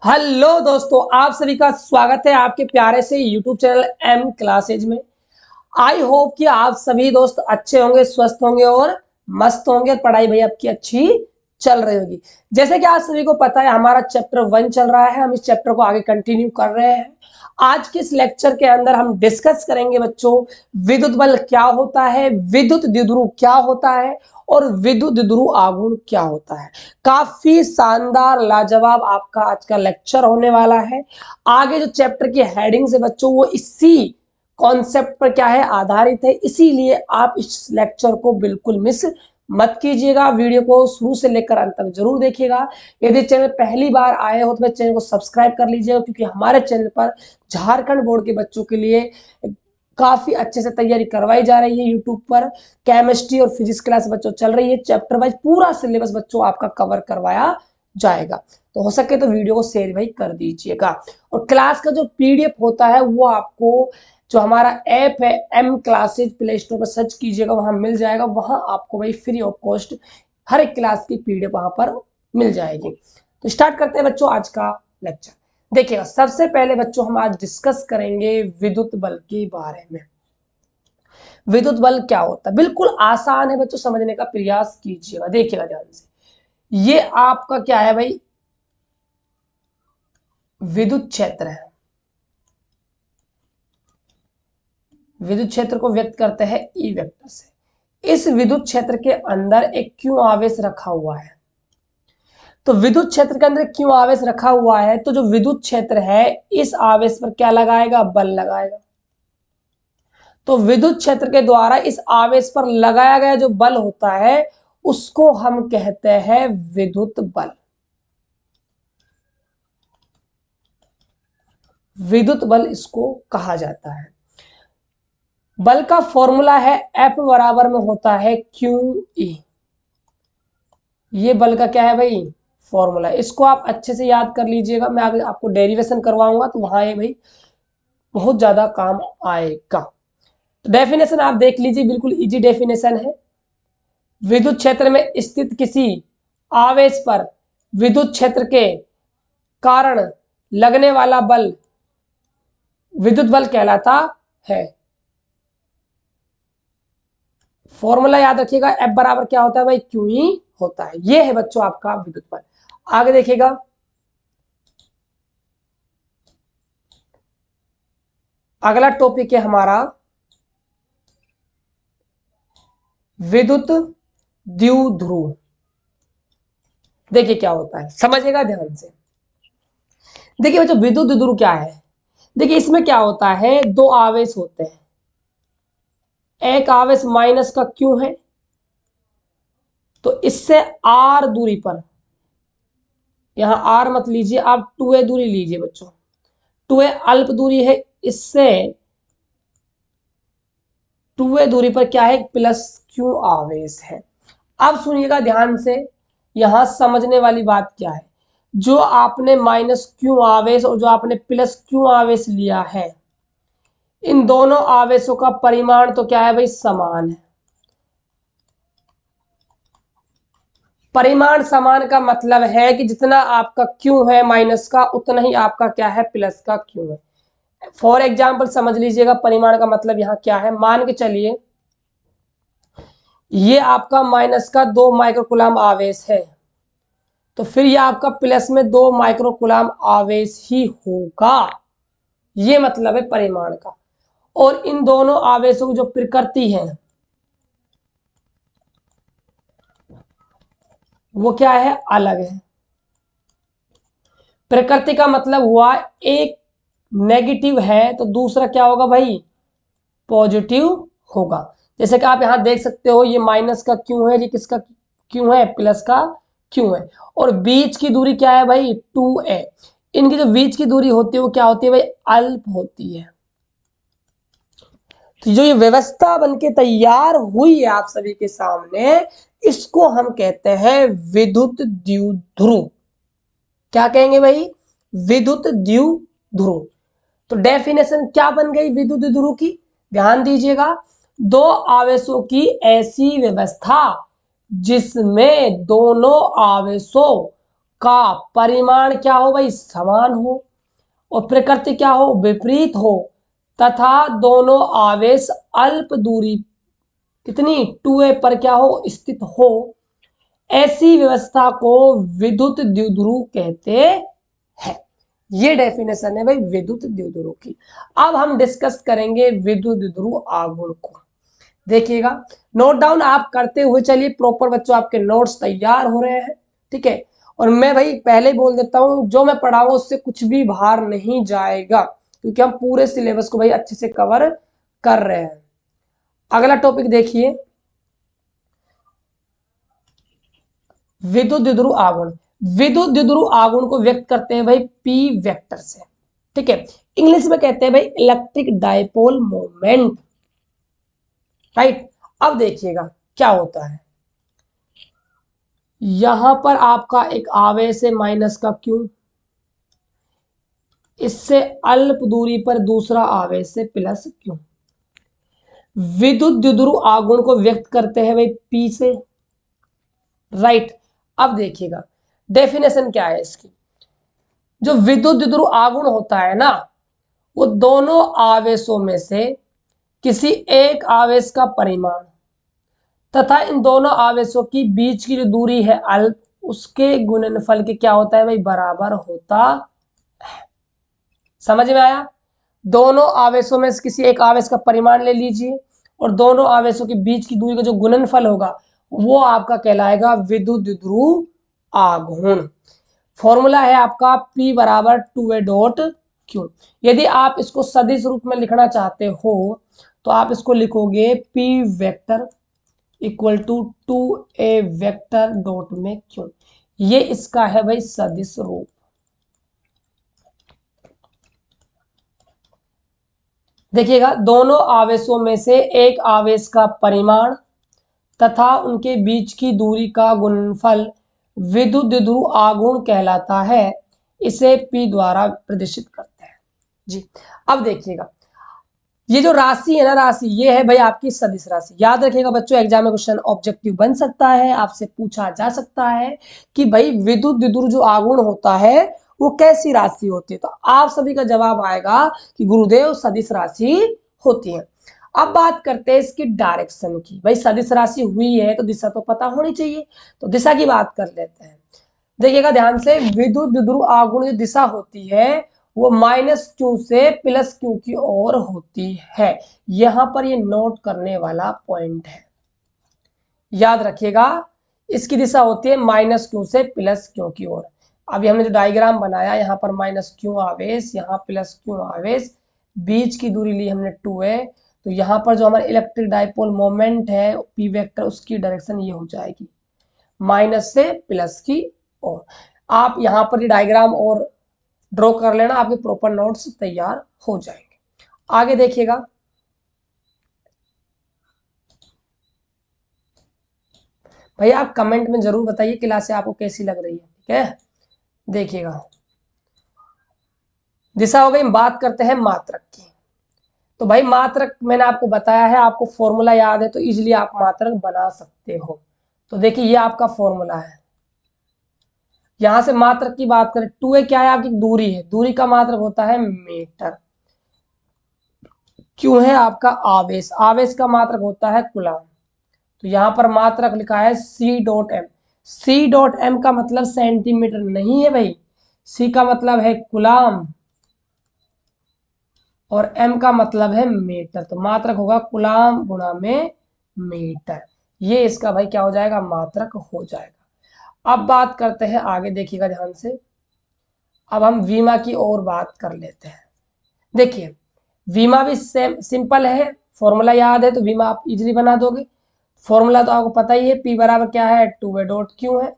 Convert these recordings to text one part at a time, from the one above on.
Hello दोस्तों, आप सभी का स्वागत है आपके प्यारे से यूट्यूब चैनल एम क्लासेज में। आई होप कि आप सभी दोस्त अच्छे होंगे, स्वस्थ होंगे और मस्त होंगे और पढ़ाई भाई आपकी अच्छी चल रही होगी। जैसे कि आप सभी को पता है हमारा चैप्टर 1 चल रहा है, हम इस चैप्टर को आगे कंटिन्यू कर रहे हैं। आज के इस लेक्चर के अंदर हम डिस्कस करेंगे बच्चों, विद्युत बल क्या होता है, विद्युत द्विध्रुव क्या होता है और विद्युत द्विध्रुव आघूर्ण क्या होता है। काफी शानदार लाजवाब आपका आज का लेक्चर होने वाला है। आगे जो चैप्टर की हेडिंग से बच्चों वो इसी कॉन्सेप्ट पर क्या है आधारित है, इसीलिए आप इस लेक्चर को बिल्कुल मिस मत कीजिएगा। वीडियो को शुरू से लेकर अंत तक जरूर देखिएगा। यदि चैनल पहली बार आए हो तो चैनल को सब्सक्राइब कर लीजिएगा, क्योंकि हमारे चैनल पर झारखंड बोर्ड के बच्चों के लिए काफी अच्छे से तैयारी करवाई जा रही है। यूट्यूब पर केमिस्ट्री और फिजिक्स क्लास बच्चों चल रही है, चैप्टर वाइज पूरा सिलेबस बच्चों आपका कवर करवाया जाएगा। तो हो सके तो वीडियो को शेयर भाई कर दीजिएगा। और क्लास का जो पीडीएफ होता है वो आपको जो हमारा ऐप है एम क्लासेज, प्ले स्टोर पर सर्च कीजिएगा, वहां मिल जाएगा। वहां आपको भाई फ्री ऑफ कॉस्ट हर एक क्लास की पीडीएफ वहां पर मिल जाएगी। तो स्टार्ट करते हैं बच्चों आज का लेक्चर। देखिएगा, सबसे पहले बच्चों हम आज डिस्कस करेंगे विद्युत बल के बारे में। विद्युत बल क्या होता है, बिल्कुल आसान है बच्चों, समझने का प्रयास कीजिएगा। देखिएगा ध्यान से, ये आपका क्या है भाई, विद्युत क्षेत्र है। विद्युत क्षेत्र को व्यक्त करते हैं ई वेक्टर से। इस विद्युत क्षेत्र के अंदर एक क्यू आवेश रखा हुआ है। तो विद्युत क्षेत्र के अंदर क्यू आवेश रखा हुआ है, तो जो विद्युत क्षेत्र है इस आवेश पर क्या लगाएगा, बल लगाएगा। तो विद्युत क्षेत्र के द्वारा इस आवेश पर लगाया गया जो बल होता है उसको हम कहते हैं विद्युत बल। विद्युत बल इसको कहा जाता है। बल का फॉर्मूला है F बराबर में होता है QE। ये बल का क्या है भाई, फॉर्मूला। इसको आप अच्छे से याद कर लीजिएगा, मैं आगे आपको डेरिवेशन करवाऊंगा तो वहां ये भाई बहुत ज्यादा काम आएगा। तो डेफिनेशन आप देख लीजिए, बिल्कुल इजी डेफिनेशन है। विद्युत क्षेत्र में स्थित किसी आवेश पर विद्युत क्षेत्र के कारण लगने वाला बल विद्युत बल कहलाता है। फॉर्मूला याद रखिएगा, एफ बराबर क्या होता है भाई, क्यू ई होता है। ये है बच्चों आपका विद्युत बल। आगे देखिएगा, अगला टॉपिक है हमारा विद्युत द्विध्रुव। देखिए क्या होता है, समझिएगा ध्यान से। देखिए बच्चों, विद्युत द्विध्रुव क्या है। देखिए इसमें क्या होता है, दो आवेश होते हैं। एक आवेश माइनस का क्यू है, तो इससे आर दूरी पर, यहां आर मत लीजिए आप, 2a दूरी लीजिए बच्चों। 2a अल्प दूरी है, इससे 2a दूरी पर क्या है, प्लस क्यू आवेश है। अब सुनिएगा ध्यान से, यहां समझने वाली बात क्या है। जो आपने माइनस क्यू आवेश और जो आपने प्लस क्यू आवेश लिया है, इन दोनों आवेशों का परिमाण तो क्या है भाई, समान है। परिमाण समान का मतलब है कि जितना आपका क्यू है माइनस का, उतना ही आपका क्या है, प्लस का क्यू है। फॉर एग्जाम्पल समझ लीजिएगा, परिमाण का मतलब यहां क्या है। मान के चलिए ये आपका माइनस का 2 माइक्रोकुलाम आवेश है, तो फिर ये आपका प्लस में 2 माइक्रोकुलाम आवेश ही होगा। ये मतलब है परिमाण का। और इन दोनों आवेशों की जो प्रकृति है वो क्या है, अलग है। प्रकृति का मतलब हुआ एक नेगेटिव है तो दूसरा क्या होगा भाई, पॉजिटिव होगा। जैसे कि आप यहां देख सकते हो, ये माइनस का क्यों है, ये किसका क्यों है, प्लस का क्यों है। और बीच की दूरी क्या है भाई, 2a। इनकी जो बीच की दूरी होती है वो क्या होती है भाई, अल्प होती है। तो जो ये व्यवस्था बनके तैयार हुई है आप सभी के सामने, इसको हम कहते हैं विद्युत द्विध्रुव। क्या कहेंगे भाई, विद्युत द्विध्रुव। तो डेफिनेशन क्या बन गई विद्युत द्विध्रुव की, ध्यान दीजिएगा। दो आवेशों की ऐसी व्यवस्था जिसमें दोनों आवेशों का परिमाण क्या हो भाई, समान हो, और प्रकृति क्या हो, विपरीत हो, तथा दोनों आवेश अल्प दूरी कितनी 2a पर क्या हो, स्थित हो, ऐसी व्यवस्था को विद्युत द्विध्रुव कहते हैं। ये डेफिनेशन है भाई विद्युत द्विध्रुव की। अब हम डिस्कस करेंगे विद्युत द्विध्रुव आघूर्ण को। देखिएगा, नोट डाउन आप करते हुए चलिए, प्रॉपर बच्चों आपके नोट्स तैयार हो रहे हैं, ठीक है। और मैं भाई पहले ही बोल देता हूं, जो मैं पढ़ाऊंगा उससे कुछ भी बाहर नहीं जाएगा, क्योंकि हम पूरे सिलेबस को भाई अच्छे से कवर कर रहे हैं। अगला टॉपिक देखिए, विद्युत द्विध्रुव आघूर्ण। विद्युत द्विध्रुव आघूर्ण को व्यक्त करते हैं भाई पी वेक्टर से, ठीक है। इंग्लिश में कहते हैं भाई इलेक्ट्रिक डायपोल मोमेंट, राइट। अब देखिएगा क्या होता है, यहां पर आपका एक आवेश है माइनस का क्यू, इससे अल्प दूरी पर दूसरा आवेश है प्लस क्यू। विद्युत द्विध्रुव आघूर्ण को व्यक्त करते हैं भाई पी से, राइट। अब देखिएगा डेफिनेशन क्या है इसकी। जो विद्युत द्विध्रुव आघूर्ण होता है ना, वो दोनों आवेशों में से किसी एक आवेश का परिमाण तथा इन दोनों आवेशों की बीच की जो दूरी है अल्प, उसके गुणनफल के क्या होता है भाई, बराबर होता है। समझ में आया। दोनों आवेशों में से किसी एक आवेश का परिमाण ले लीजिए, और दोनों आवेशों के बीच की दूरी का जो गुणनफल होगा वो आपका कहलाएगा विद्युत द्विध्रुव आघूर्ण। फॉर्मूला है आपका P बराबर 2a डॉट Q। यदि आप इसको सदिश रूप में लिखना चाहते हो तो आप इसको लिखोगे P vector equal to 2a vector dot में Q। ये इसका है भाई सदिश रूप। देखिएगा, दोनों आवेशों में से एक आवेश का परिमाण तथा उनके बीच की दूरी का गुणनफल विद्युत द्विध्रुव आघूर्ण कहलाता है। इसे P द्वारा प्रदर्शित करते हैं जी। अब देखिएगा, ये जो राशि है ना, राशि ये है भाई आपकी सदिश राशि। याद रखिएगा बच्चों, एग्जाम में क्वेश्चन ऑब्जेक्टिव बन सकता है, आपसे पूछा जा सकता है कि भाई विद्युत द्विध्रुव जो आघूर्ण होता है वो कैसी राशि होती है। तो आप सभी का जवाब आएगा कि गुरुदेव सदिश राशि होती है। अब बात करते हैं इसकी डायरेक्शन की। भाई सदिश राशि हुई है तो दिशा तो पता होनी चाहिए, तो दिशा की बात कर लेते हैं। देखिएगा ध्यान से, विद्युत द्विध्रुव आघूर्ण जो दिशा होती है वो -q से +q की ओर होती है। यहां पर ये नोट करने वाला पॉइंट है, याद रखिएगा। इसकी दिशा होती है -q से +q की ओर। अभी हमने जो डायग्राम बनाया, यहाँ पर -q आवेश, यहाँ +q आवेश, बीच की दूरी ली हमने 2a, तो यहाँ पर जो हमारा इलेक्ट्रिक डायपोल मोमेंट है P वेक्टर, उसकी डायरेक्शन ये हो जाएगी माइनस से प्लस की ओर। आप यहाँ पर ये डायग्राम और ड्रॉ कर लेना, आपके प्रॉपर नोट्स तैयार हो जाएंगे। आगे देखिएगा, भैया आप कमेंट में जरूर बताइए क्लासें आपको कैसी लग रही है, ठीक है। देखिएगा, दिशा हो गई। बात करते हैं मात्रक की। तो भाई मात्रक मैंने आपको बताया है, आपको फॉर्मूला याद है तो इजीली आप मात्रक बना सकते हो। तो देखिए ये आपका फॉर्मूला है। यहां से मात्रक की बात करें, 2a क्या है आपकी दूरी है, दूरी का मात्रक होता है मीटर। q है आपका आवेश, आवेश का मात्रक होता है कूलाम। तो यहां पर मात्रक लिखा है C.m। C.m का मतलब सेंटीमीटर नहीं है भाई, C का मतलब है कूलाम और m का मतलब है मीटर। तो मात्रक होगा कूलाम गुणा में मीटर। ये इसका भाई क्या हो जाएगा, मात्रक हो जाएगा। अब बात करते हैं आगे, देखिएगा ध्यान से। अब हम विमा की और बात कर लेते हैं। देखिए विमा भी सेम सिंपल है, फॉर्मूला याद है तो विमा आप इजीली बना दोगे। फॉर्मूला तो आपको पता ही है, P बराबर क्या है, 2a डॉट Q है।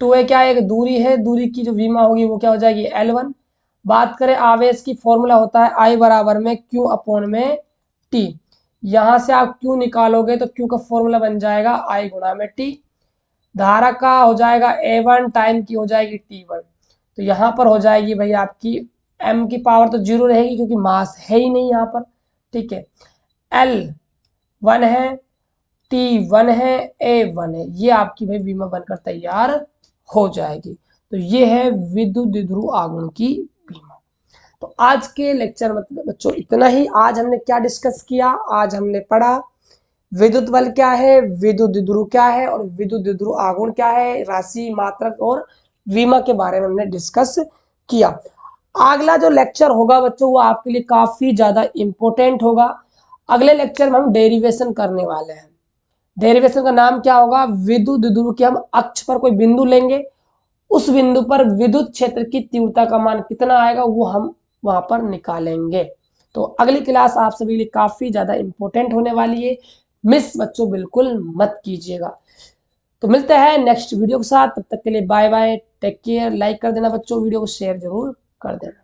2a क्या है, एक दूरी है, दूरी की जो विमा होगी वो क्या हो जाएगी L1। बात करें आवेश की, फॉर्मूला होता है I बराबर में Q अपॉन में T। यहां से आप Q निकालोगे तो Q का फॉर्मूला बन जाएगा I गुणा में T। धारा का हो जाएगा A1, टाइम की हो जाएगी T1। तो यहाँ पर हो जाएगी भाई आपकी m की पावर तो 0 रहेगी क्योंकि मास है ही नहीं यहाँ पर, ठीक है। L 1 है, T 1 है, A 1 है। ये आपकी भाई विमा बनकर तैयार हो जाएगी। तो ये है विद्युत द्विध्रुव आघूर्ण की बीमा। तो आज के लेक्चर में बच्चों इतना ही। आज हमने क्या डिस्कस किया? आज हमने पढ़ा विद्युत बल क्या है, विद्युत द्विध्रुव क्या है और विद्युत द्विध्रुव आघूर्ण क्या है, राशि, मात्रक और बीमा के बारे में हमने डिस्कस किया। अगला जो लेक्चर होगा बच्चों वो आपके लिए काफी ज्यादा इंपॉर्टेंट होगा। अगले लेक्चर में हम डेरिवेशन करने वाले हैं। डेरिवेशन का नाम क्या होगा? विद्युत द्विध्रुव के हम अक्ष पर कोई बिंदु लेंगे, उस बिंदु पर विद्युत क्षेत्र की तीव्रता का मान कितना आएगा वो हम वहां पर निकालेंगे। तो अगली क्लास आप सभी लिए काफी ज्यादा इंपॉर्टेंट होने वाली है, मिस बच्चों बिल्कुल मत कीजिएगा। तो मिलते हैं नेक्स्ट वीडियो के साथ, तब तक के लिए bye bye, take care. Like कर देना बच्चों, वीडियो को शेयर जरूर कर देना।